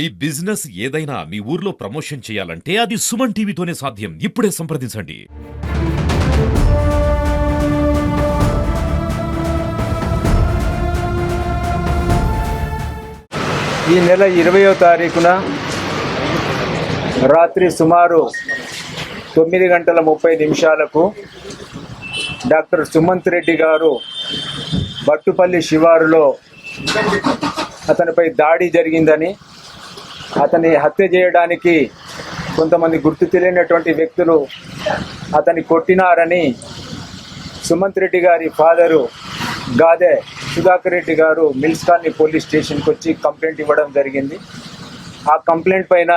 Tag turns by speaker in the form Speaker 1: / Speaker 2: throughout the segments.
Speaker 1: ఈ బిజినెస్ ఏదైనా మీ ఊర్లో ప్రమోషన్ చేయాలంటే అది సుమన్ టీవీతోనే సాధ్యం. ఇప్పుడే సంప్రదించండి.
Speaker 2: ఈ నెల 20వ తారీఖున రాత్రి సుమారు 9:30 డాక్టర్ సుమంత్ రెడ్డి గారు బట్టుపల్లి శివారులో అతనిపై దాడి జరిగిందని, అతన్ని హత్య చేయడానికి కొంతమంది గుర్తు తెలియనటువంటి వ్యక్తులు అతన్ని కొట్టినారని సుమంత్ రెడ్డి గారి ఫాదరు గాదే సుధాకర్ రెడ్డి గారు మిల్స్ కాలనీ పోలీస్ స్టేషన్కి వచ్చి కంప్లైంట్ ఇవ్వడం జరిగింది. ఆ కంప్లైంట్ పైన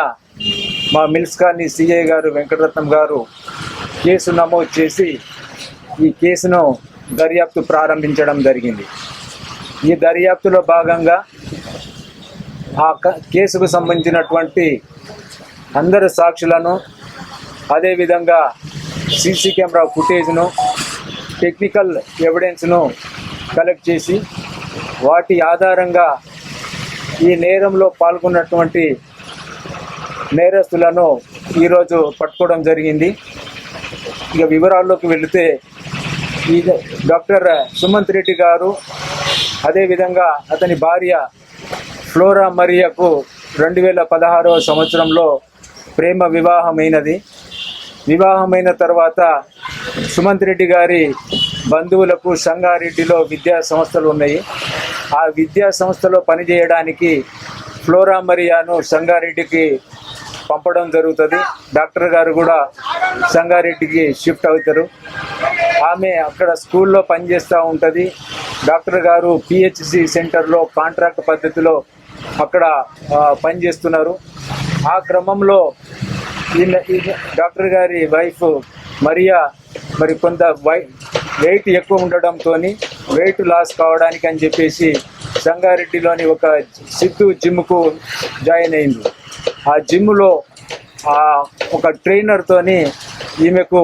Speaker 2: మా మిల్స్ కాలనీ సిఐ గారు వెంకటరత్నం గారు కేసు నమోదు చేసి ఈ కేసును దర్యాప్తు ప్రారంభించడం జరిగింది. ఈ దర్యాప్తులో భాగంగా ఆ కేసుకు సంబంధించినటువంటి అందరు సాక్షులను, అదేవిధంగా సీసీ కెమెరా ఫుటేజ్ను, టెక్నికల్ ఎవిడెన్స్ను కలెక్ట్ చేసి వాటి ఆధారంగా ఈ నేరంలో పాల్గొన్నటువంటి నేరస్తులను ఈరోజు పట్టుకోవడం జరిగింది. ఇక వివరాల్లోకి వెళితే, ఈ డాక్టర్ సుమంత్ రెడ్డి గారు అదేవిధంగా అతని భార్య ఫ్లోరా మరియకు 2016వ సంవత్సరంలో ప్రేమ వివాహమైనది. వివాహమైన తర్వాత సుమంత్ రెడ్డి గారి బంధువులకు సంగారెడ్డిలో విద్యా సంస్థలు ఉన్నాయి. ఆ విద్యా సంస్థలో పనిచేయడానికి ఫ్లోరా మరియాను సంగారెడ్డికి పంపడం జరుగుతుంది. డాక్టర్ గారు కూడా సంగారెడ్డికి షిఫ్ట్ అవుతారు. ఆమె అక్కడ స్కూల్లో పనిచేస్తూ ఉంటుంది. డాక్టర్ గారు పిహెచ్సి సెంటర్లో కాంట్రాక్ట్ పద్ధతిలో అక్కడ పనిచేస్తున్నారు. ఆ క్రమంలో డాక్టర్ గారి వైఫ్ మరియా మరి కొంత వెయిట్ ఎక్కువ ఉండడంతో వెయిట్ లాస్ కావడానికి అని చెప్పేసి సంగారెడ్డిలోని ఒక సిద్ధు జిమ్కు జాయిన్ అయింది. ఆ జిమ్లో ఒక ట్రైనర్తోని ఈమెకు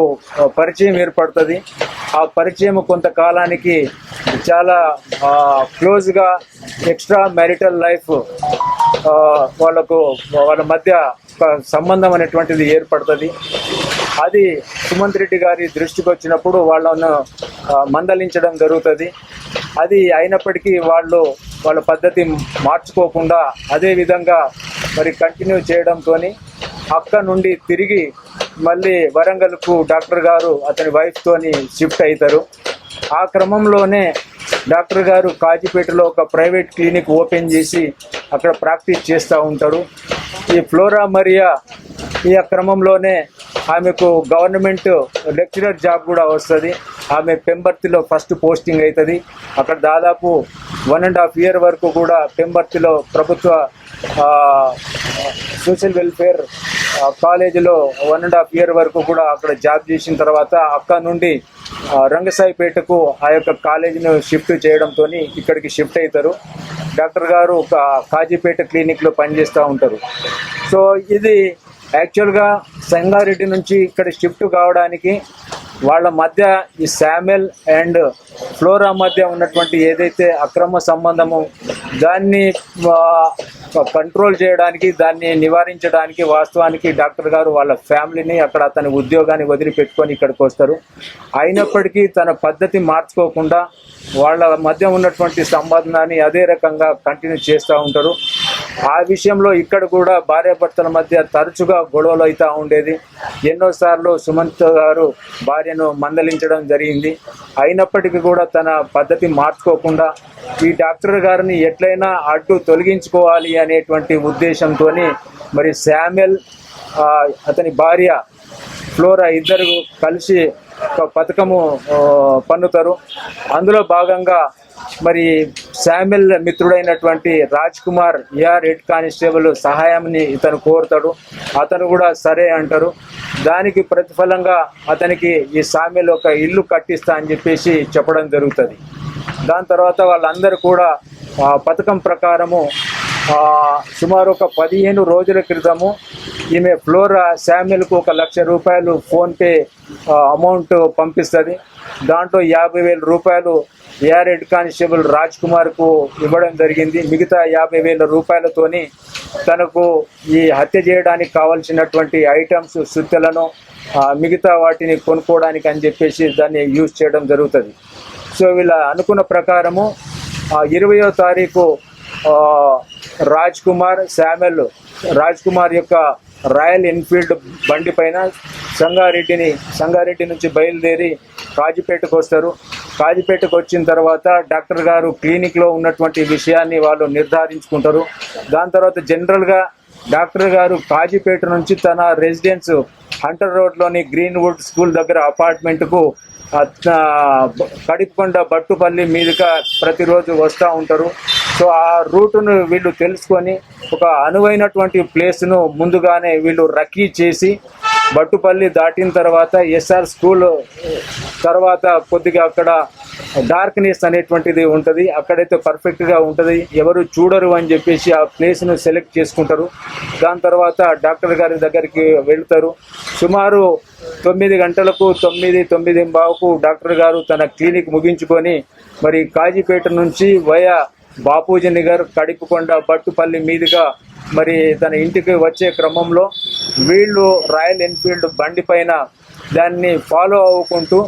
Speaker 2: పరిచయం ఏర్పడుతుంది. ఆ పరిచయం కొంతకాలానికి చాలా క్లోజ్గా ఎక్స్ట్రా మ్యారిటల్ లైఫ్ వాళ్ళ మధ్య ఒక సంబంధం అనేటువంటిది ఏర్పడుతుంది. అది సుమంత్ రెడ్డి గారి దృష్టికి వచ్చినప్పుడు వాళ్ళను మందలించడం జరుగుతుంది. అది అయినప్పటికీ వాళ్ళ పద్ధతి మార్చుకోకుండా అదే విధంగా మరి కంటిన్యూ చేయడంతో అక్క నుండి తిరిగి మళ్ళీ వరంగల్కు డాక్టర్ గారు అతని వైఫ్తోని షిఫ్ట్ అవుతారు. ఆ క్రమంలోనే డాక్టర్ గారు కాజీపేటలో ఒక ప్రైవేట్ క్లినిక్ ఓపెన్ చేసి అక్కడ ప్రాక్టీస్ చేస్తూ ఉంటారు. ఈ ఫ్లోరా మరియా ఈ క్రమంలోనే ఆమెకు గవర్నమెంట్ లెక్చరర్ జాబ్ కూడా వస్తుంది. ఆమె పెంబర్తిలో ఫస్ట్ పోస్టింగ్ అవుతుంది. అక్కడ దాదాపు 1.5 year వరకు కూడా పెంబర్తిలో ప్రభుత్వ సోషల్ వెల్ఫేర్ కాలేజీలో 1.5 year వరకు కూడా అక్కడ జాబ్ చేసిన తర్వాత అక్కడ నుండి రంగసాయిపేటకు ఆ యొక్క కాలేజీని షిఫ్ట్ చేయడంతో ఇక్కడికి షిఫ్ట్ అవుతారు. డాక్టర్ గారు ఒక కాజీపేట క్లినిక్లో పనిచేస్తూ ఉంటారు. సో ఇది యాక్చువల్గా సంగారెడ్డి నుంచి ఇక్కడ షిఫ్ట్ కావడానికి వాళ్ళ మధ్య ఈ శామ్యుల్ అండ్ ఫ్లోరా మధ్య ఉన్నటువంటి ఏదైతే అక్రమ సంబంధము దాన్ని కంట్రోల్ చేయడానికి, దాన్ని నివారించడానికి వాస్తవానికి డాక్టర్ గారు వాళ్ళ ఫ్యామిలీని అక్కడ అతని ఉద్యోగాన్ని వదిలిపెట్టుకొని ఇక్కడికి వస్తారు. అయినప్పటికీ తన పద్ధతి మార్చుకోకుండా వాళ్ళ మధ్య ఉన్నటువంటి సంబంధాన్ని అదే రకంగా కంటిన్యూ చేస్తూ ఉంటారు. ఆ విషయంలో ఇక్కడ కూడా భార్యాభర్తల మధ్య తరచుగా గొడవలు అవుతూ ఉండేది. ఎన్నోసార్లు సుమంత్ గారు భార్యను మందలించడం జరిగింది. అయినప్పటికీ కూడా తన పద్ధతి మార్చుకోకుండా ఈ డాక్టర్ గారిని ఎట్లయినా అడ్డు తొలగించుకోవాలి అనేటువంటి ఉద్దేశంతో మరి శామ్యుల్ అతని భార్య ఫ్లోరా ఇద్దరు కలిసి ఒక పథకము పన్నుతారు. అందులో భాగంగా మరి శామ్యుల్ మిత్రుడైనటువంటి రాజ్ కుమార్ హెడ్ కానిస్టేబుల్ సహాయాన్ని ఇతను కోరుతాడు. అతను కూడా సరే అంటారు. దానికి ప్రతిఫలంగా అతనికి ఈ శామ్యుల్ ఒక ఇల్లు కట్టిస్తా అని చెప్పేసి చెప్పడం జరుగుతుంది. దాని తర్వాత వాళ్ళందరూ కూడా పథకం ప్రకారము సుమారు ఒక 15 రోజుల క్రితము ఈమె ఫ్లోరా శామ్యుల్కు 1,00,000 రూపాయలు ఫోన్పే అమౌంట్ పంపిస్తుంది. దాంట్లో 50,000 రూపాయలు ఏఆర్ హెడ్ కానిస్టేబుల్ రాజ్ కుమార్కు ఇవ్వడం జరిగింది. మిగతా 50,000 రూపాయలతోని తనకు ఈ హత్య చేయడానికి కావాల్సినటువంటి ఐటమ్స్ సుత్తెలను మిగతా వాటిని కొనుక్కోవడానికి అని చెప్పేసి దాన్ని యూజ్ చేయడం జరుగుతుంది. సో వీళ్ళ అనుకున్న ప్రకారము 20వ తారీఖు రాజ్ కుమార్ యొక్క రాయల్ ఎన్ఫీల్డ్ బండి పైన సంగారెడ్డి నుంచి బయలుదేరి కాజీపేటకు వస్తారు. కాజీపేటకు వచ్చిన తర్వాత డాక్టర్ గారు క్లినిక్లో ఉన్నటువంటి విషయాన్ని వాళ్ళు నిర్ధారించుకుంటారు. దాని తర్వాత జనరల్గా డాక్టర్ గారు కాజీపేట నుంచి తన రెసిడెన్స్ హంటర్ రోడ్లోని గ్రీన్వుడ్ స్కూల్ దగ్గర అపార్ట్మెంట్కు కడిపకొండ బట్టుపల్లి మీదుగా ప్రతిరోజు వస్తూ ఉంటారు. సో ఆ రూటును వీళ్ళు తెలుసుకొని ఒక అనువైనటువంటి ప్లేస్ను ముందుగానే వీళ్ళు రక్కీ చేసి బట్టుపల్లి దాటిన తర్వాత ఎస్ఆర్ స్కూల్ తర్వాత కొద్దిగా అక్కడ డార్క్నెస్ అనేటువంటిది ఉంటుంది. అక్కడైతే పర్ఫెక్ట్గా ఉంటుంది, ఎవరు చూడరు అని చెప్పేసి ఆ ప్లేస్ను సెలెక్ట్ చేసుకుంటారు. దాని తర్వాత డాక్టర్ గారి దగ్గరికి వెళ్తారు. సుమారు 9 గంటలకు 9:15 డాక్టర్ గారు తన క్లినిక్ ముగించుకొని మరి కాజీపేట నుంచి వయా బాపూజీ నగర్ కడిపకొండ బట్టుపల్లి మీదుగా మరి తన ఇంటికి వచ్చే క్రమంలో వీళ్ళు రాయల్ ఎన్ఫీల్డ్ బండి పైన దాన్ని ఫాలో అవ్వుకుంటూ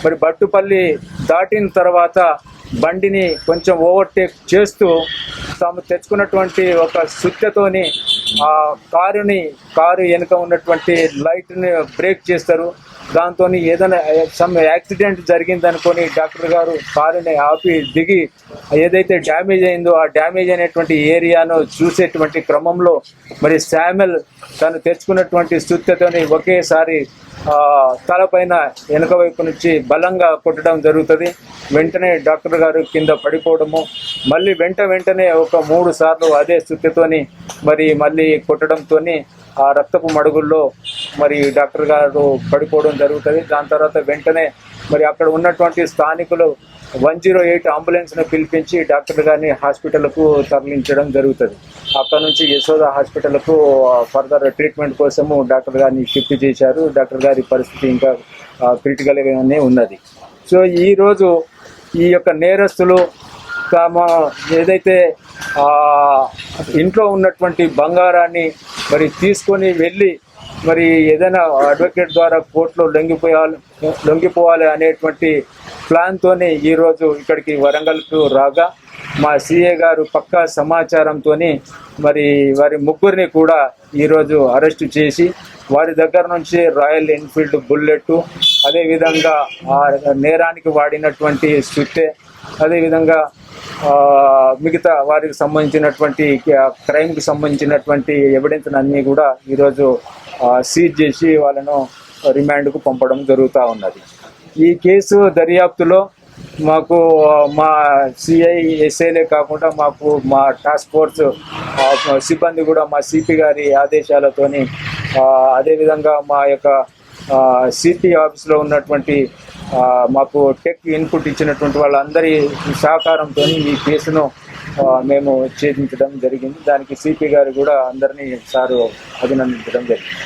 Speaker 2: మరి బట్టుపల్లి దాటిన తర్వాత బండిని కొంచెం ఓవర్టేక్ చేస్తూ తాము తెచ్చుకున్నటువంటి ఒక సుత్తతోని ఆ కారు వెనుక ఉన్నటువంటి లైట్ని బ్రేక్ చేస్తారు. దాంతో ఏదైనా సమ్ యాక్సిడెంట్ జరిగిందనుకొని డాక్టర్ గారు కారుని ఆపి దిగి ఏదైతే డ్యామేజ్ అయిందో ఆ డ్యామేజ్ అయినటువంటి ఏరియాను చూసేటువంటి క్రమంలో మరి శామ్యుల్ తను తెచ్చుకున్నటువంటి సుత్తతోని ఒకేసారి తలపైన వెనుక వైపు నుంచి బలంగా కొట్టడం జరుగుతుంది. వెంటనే డాక్టర్ గారు కింద పడిపోవడము, మళ్ళీ వెంటనే ఒక 3 సార్లు అదే సుత్తతోని మళ్ళీ కొట్టడంతో ఆ రక్తపు మడుగుల్లో మరి డాక్టర్ గారు పడిపోవడం జరుగుతుంది. దాని తర్వాత వెంటనే మరి అక్కడ ఉన్నటువంటి స్థానికులు 108 అంబులెన్స్ను పిలిపించి డాక్టర్ గారిని హాస్పిటల్కు తరలించడం జరుగుతుంది. అక్కడ నుంచి యశోద హాస్పిటల్కు ఫర్దర్ ట్రీట్మెంట్ కోసము డాక్టర్ గారిని షిఫ్ట్ చేశారు. డాక్టర్ గారి పరిస్థితి ఇంకా క్రిటికల్గానే ఉన్నది. సో ఈరోజు ఈ యొక్క నేరస్తులు ఏదైతే ఇంట్లో ఉన్నటువంటి బంగారాన్ని మరి తీసుకొని వెళ్ళి మరి ఏదైనా అడ్వకేట్ ద్వారా కోర్టులో లొంగిపోవాలి అనేటువంటి ప్లాన్తోనే ఈరోజు ఇక్కడికి వరంగల్కు రాగా మా సిఏ గారు పక్కా సమాచారంతో మరి వారి ముగ్గురిని కూడా ఈరోజు అరెస్టు చేసి వారి దగ్గర నుంచి రాయల్ ఎన్ఫీల్డ్ బుల్లెట్, అదేవిధంగా ఆ నేరానికి వాడినటువంటి సుత్తె, అదేవిధంగా మిగతా వారికి సంబంధించినటువంటి క్రైమ్కి సంబంధించినటువంటి ఎవిడెన్స్ అన్నీ కూడా ఈరోజు సీజ్ చేసి వాళ్ళను రిమాండ్కు పంపడం జరుగుతూ ఉన్నది. ఈ కేసు దర్యాప్తులో మాకు మా సిఐ ఎస్ఐలే కాకుండా మాకు మా టాస్క్ ఫోర్స్ సిబ్బంది కూడా మా సిపి గారి ఆదేశాలతోని, అదేవిధంగా మా యొక్క సిపి ఆఫీస్లో ఉన్నటువంటి మాకు టెక్ ఇన్పుట్ ఇచ్చినటువంటి వాళ్ళందరి సహకారంతో ఈ కేసును మేము ఛేదించడం జరిగింది. దానికి సిపి గారు కూడా అందరినీ సారు అభినందించడం జరిగింది.